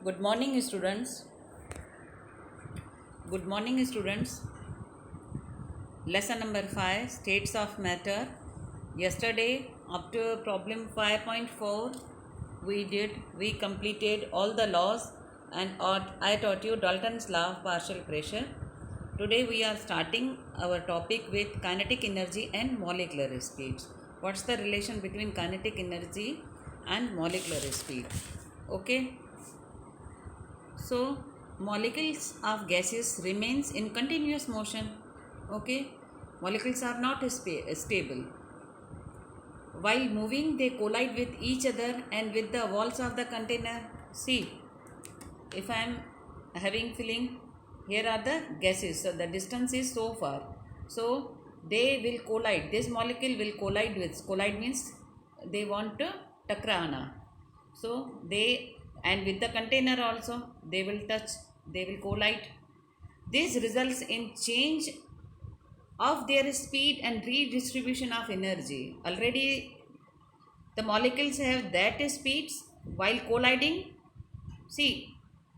Good morning, students. Good morning, students. Lesson number 5, States of Matter. Yesterday, up to problem 5.4, we completed all the laws and I taught you Dalton's law of partial pressure. Today, we are starting our topic with kinetic energy and molecular speeds. What's the relation between kinetic energy and molecular speed? Okay. So, molecules of gases remains in continuous motion. Okay, molecules are not stable. While moving, they collide with each other and with the walls of the container. See, if I am having filling, here are the gases. So the distance is so far. So they will collide. This molecule will collide means they want to takrana. So they, and with the container also they will touch, they will collide. This results in change of their speed and redistribution of energy. Already the molecules have that speeds while colliding. See,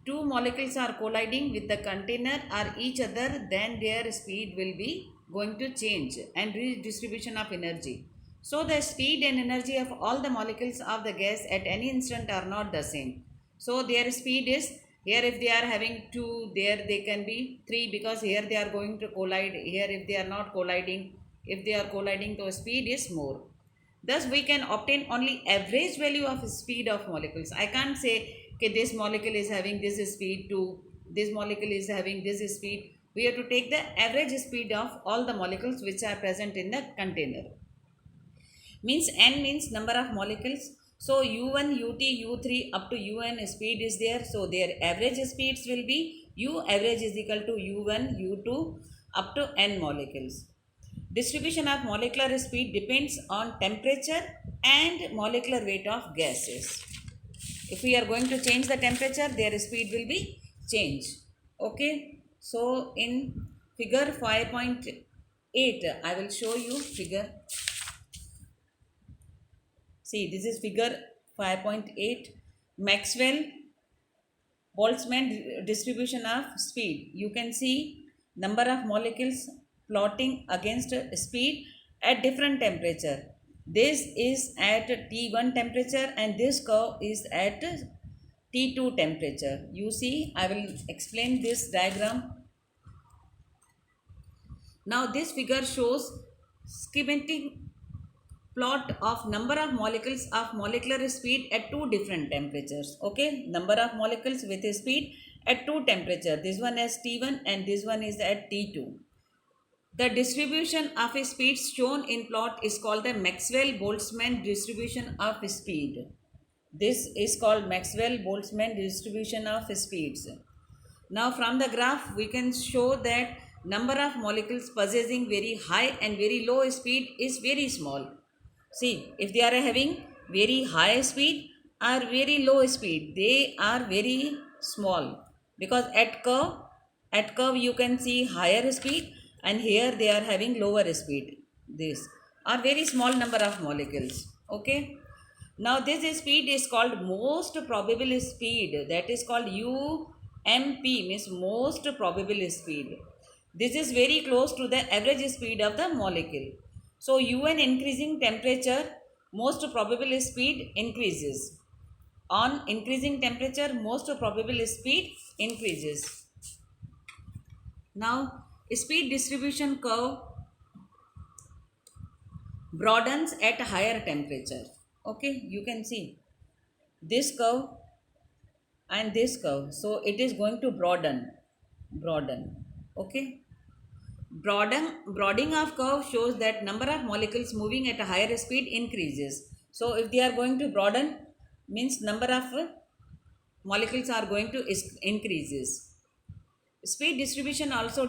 two molecules are colliding with the container or each other, then their speed will be going to change and redistribution of energy. So the speed and energy of all the molecules of the gas at any instant are not the same. So their speed is, here if they are having 2, there they can be 3, because here they are going to collide. Here if they are not colliding, if they are colliding, the speed is more. Thus we can obtain only average value of speed of molecules. I can't say okay, this molecule is having this speed too, this molecule is having this speed. We have to take the average speed of all the molecules which are present in the container. Means n means number of molecules. So u1, ut, u3 up to un speed is there. So their average speeds will be u average is equal to u1, u2 up to n molecules. Distribution of molecular speed depends on temperature and molecular weight of gases. If we are going to change the temperature, their speed will be changed. Okay. So in figure 5.8, I will show you figure. See, this is figure 5.8. Maxwell Boltzmann distribution of speed. You can see number of molecules plotting against speed at different temperature. This is at T1 temperature and this curve is at T2 temperature. You see, I will explain this diagram. Now this figure shows schematic plot of number of molecules of molecular speed at two different temperatures. Okay, number of molecules with a speed at two temperature. This one is T1 and this one is at T2. The distribution of a speed shown in plot is called the Maxwell-Boltzmann distribution of speed. This is called Maxwell-Boltzmann distribution of speeds. Now from the graph we can show that number of molecules possessing very high and very low speed is very small. See, if they are having very high speed or very low speed, they are very small, because at curve you can see higher speed and here they are having lower speed. This are very small number of molecules. Okay. Now this speed is called most probable speed, that is called UMP, means most probable speed. This is very close to the average speed of the molecule. So UN increasing temperature, most probable speed increases. On increasing temperature, most probable speed increases. Now speed distribution curve broadens at higher temperature. Okay, you can see this curve and this curve. So it is going to broaden. Okay. Broadening of curve shows that number of molecules moving at a higher speed increases. So if they are going to broaden, means number of molecules are going to increases. Speed distribution also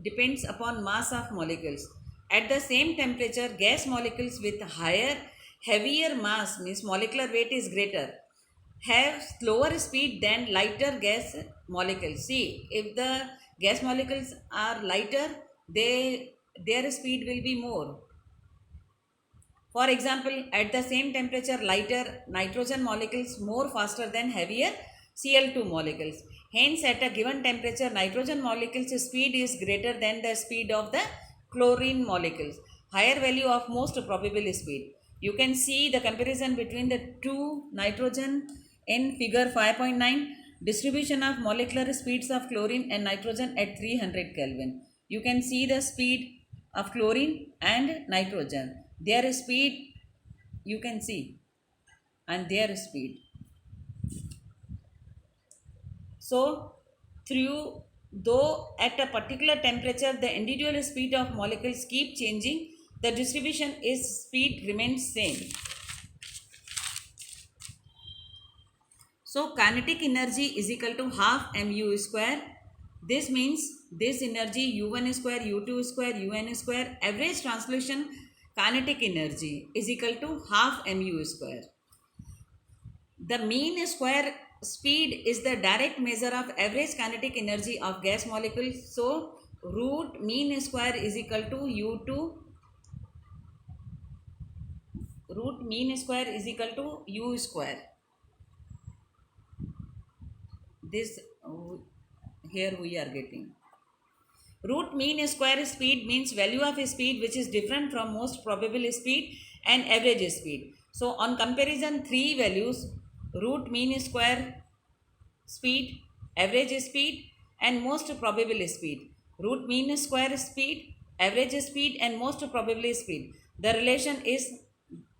depends upon mass of molecules. At the same temperature, gas molecules with heavier mass, means molecular weight is greater, have slower speed than lighter gas molecules. See, if the gas molecules are lighter, their speed will be more. For example, at the same temperature, lighter nitrogen molecules more faster than heavier Cl2 molecules. Hence, at a given temperature, nitrogen molecules speed is greater than the speed of the chlorine molecules. Higher value of most probable speed. You can see the comparison between the two nitrogen in figure 5.9. Distribution of molecular speeds of chlorine and nitrogen at 300 Kelvin. You can see the speed of chlorine and nitrogen. Their speed you can see and their speed. So, though at a particular temperature the individual speed of molecules keep changing, the distribution is speed remains same. So, kinetic energy is equal to half mu square. This means this energy u1 square, u2 square, un square, average translation kinetic energy is equal to half mu square. The mean square speed is the direct measure of average kinetic energy of gas molecules. So, root mean square is equal to u2. Root mean square is equal to u square. This here we are getting. Root mean square speed means value of speed which is different from most probable speed and average speed. So, on comparison, three values: root mean square speed, average speed and most probable speed. Root mean square speed, average speed and most probable speed. The relation is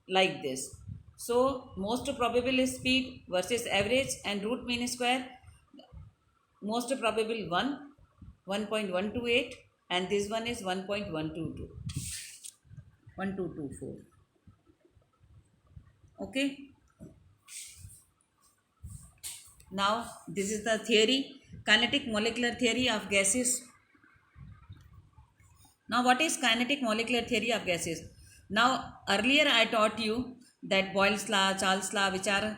like this. So, most probable speed versus average and root mean square, most probable 1.128 and this one is 1.122, 1224. Okay. Now, this is the theory, kinetic molecular theory of gases. Now, what is kinetic molecular theory of gases? Now, earlier I taught you that Boyle's law, Charles' law, which are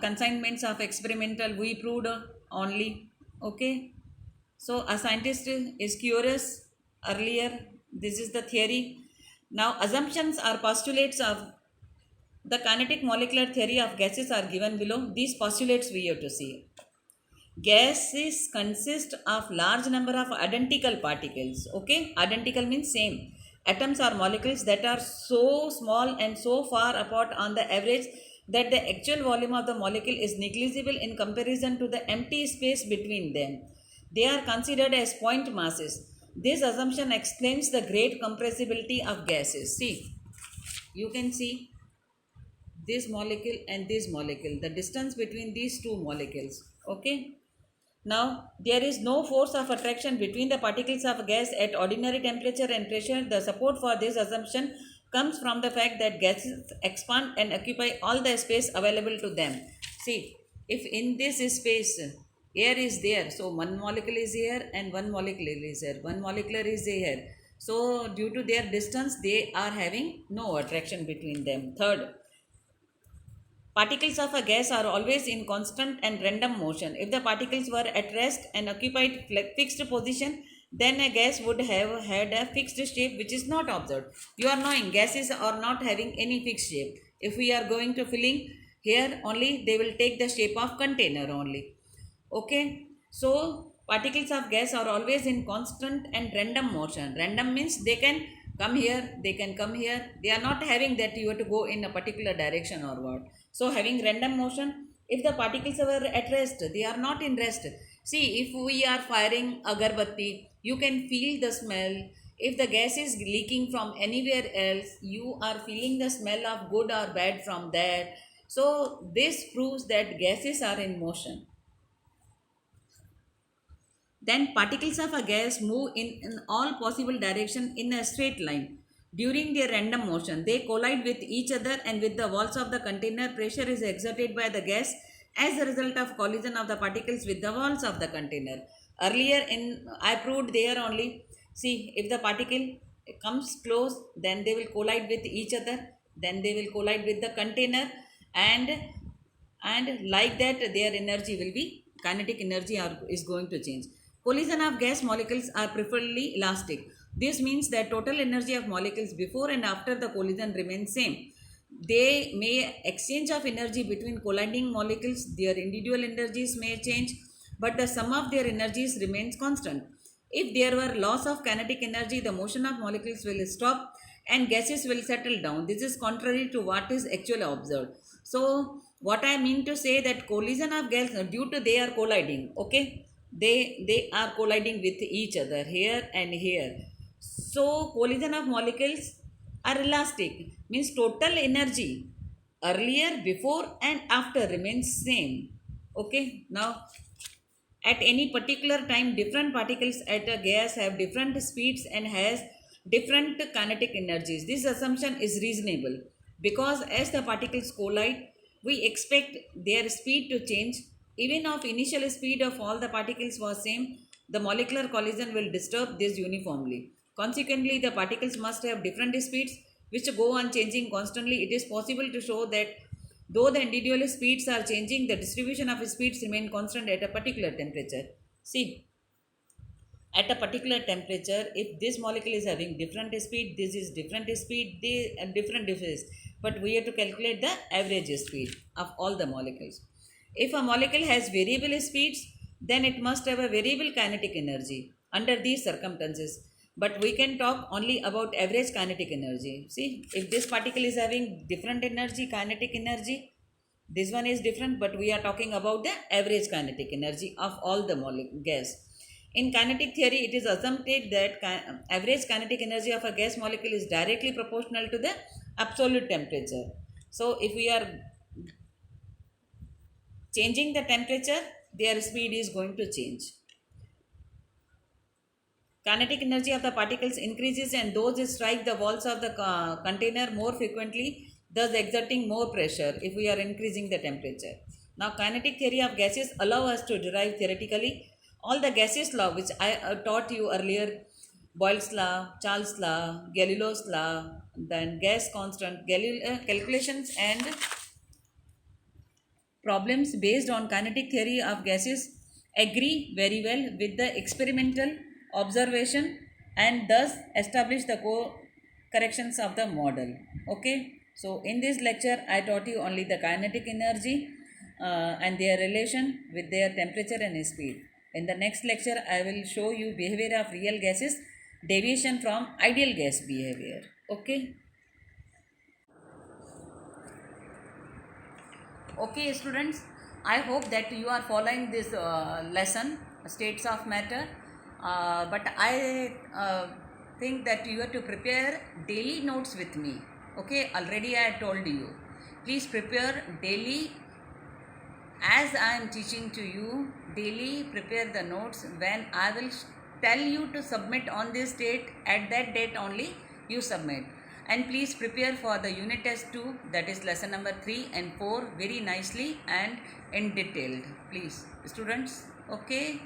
consignments of experimental, we proved only. Okay. So, a scientist is curious earlier. This is the theory. Now, assumptions or postulates of the kinetic molecular theory of gases are given below. These postulates we have to see. Gases consist of large number of identical particles. Okay, identical means same. Atoms or molecules that are so small and so far apart on the average that the actual volume of the molecule is negligible in comparison to the empty space between them. They are considered as point masses. This assumption explains the great compressibility of gases. See, you can see this molecule and this molecule, the distance between these two molecules. Okay. Now, there is no force of attraction between the particles of gas at ordinary temperature and pressure. The support for this assumption comes from the fact that gases expand and occupy all the space available to them. See, if in this space air is there, so one molecule is here and one molecule is here, one molecular is here. So, due to their distance, they are having no attraction between them. Third, particles of a gas are always in constant and random motion. If the particles were at rest and occupied fixed position, then a gas would have had a fixed shape which is not observed. You are knowing gases are not having any fixed shape. If we are going to filling here only, they will take the shape of container only. Okay. So, particles of gas are always in constant and random motion. Random means they can come here, they can come here. They are not having that you have to go in a particular direction or what. So, having random motion, if the particles were at rest, they are not in rest. See, if we are firing agarbatti, you can feel the smell. If the gas is leaking from anywhere else, you are feeling the smell of good or bad from that. So, this proves that gases are in motion. Then particles of a gas move in all possible direction in a straight line. During their random motion, they collide with each other and with the walls of the container, pressure is exerted by the gas as a result of collision of the particles with the walls of the container. Earlier I proved there only. See, if the particle comes close, then they will collide with each other, then they will collide with the container, and like that their energy will be, kinetic energy is going to change. Collision of gas molecules are preferably elastic. This means that total energy of molecules before and after the collision remains same. they may exchange of energy between colliding molecules. Their individual energies may change, but the sum of their energies remains constant. If there were loss of kinetic energy, the motion of molecules will stop and gases will settle down. This is contrary to what is actually observed. So what I mean to say that collision of gas, due to they are colliding, okay, they are colliding with each other here and here. So collision of molecules are elastic, means total energy earlier, before and after remains same. Okay, now at any particular time different particles at a gas have different speeds and has different kinetic energies. This assumption is reasonable because as the particles collide we expect their speed to change. Even if initial speed of all the particles was same, the molecular collision will disturb this uniformly. Consequently, the particles must have different speeds which go on changing constantly. It is possible to show that though the individual speeds are changing, the distribution of speeds remain constant at a particular temperature. See, at a particular temperature, if this molecule is having different speed, this is different speed, they different difference. But we have to calculate the average speed of all the molecules. If a molecule has variable speeds, then it must have a variable kinetic energy under these circumstances. But we can talk only about average kinetic energy. See, if this particle is having different energy, kinetic energy, this one is different, but we are talking about the average kinetic energy of all the gas. In kinetic theory, it is assumed that average kinetic energy of a gas molecule is directly proportional to the absolute temperature. So, if we are changing the temperature, their speed is going to change. Kinetic energy of the particles increases and those strike the walls of the container more frequently, thus exerting more pressure if we are increasing the temperature. Now, kinetic theory of gases allow us to derive theoretically all the gases law which I taught you earlier: Boyle's law, Charles' law, Galileo's law, then gas constant, calculations and problems based on kinetic theory of gases agree very well with the experimental observation and thus establish the corrections of the model. Okay, so in this lecture I taught you only the kinetic energy and their relation with their temperature and speed. In the next lecture I will show you behavior of real gases, deviation from ideal gas behavior. Okay. Okay students, I hope that you are following this lesson, states of matter, but I think that you have to prepare daily notes with me. Okay, already I told you, please prepare daily as I am teaching to you. Daily prepare the notes. When I will tell you to submit on this date, at that date only you submit. And please prepare for the unit test 2, that is lesson number 3 and 4 very nicely and in detailed, please students. Okay.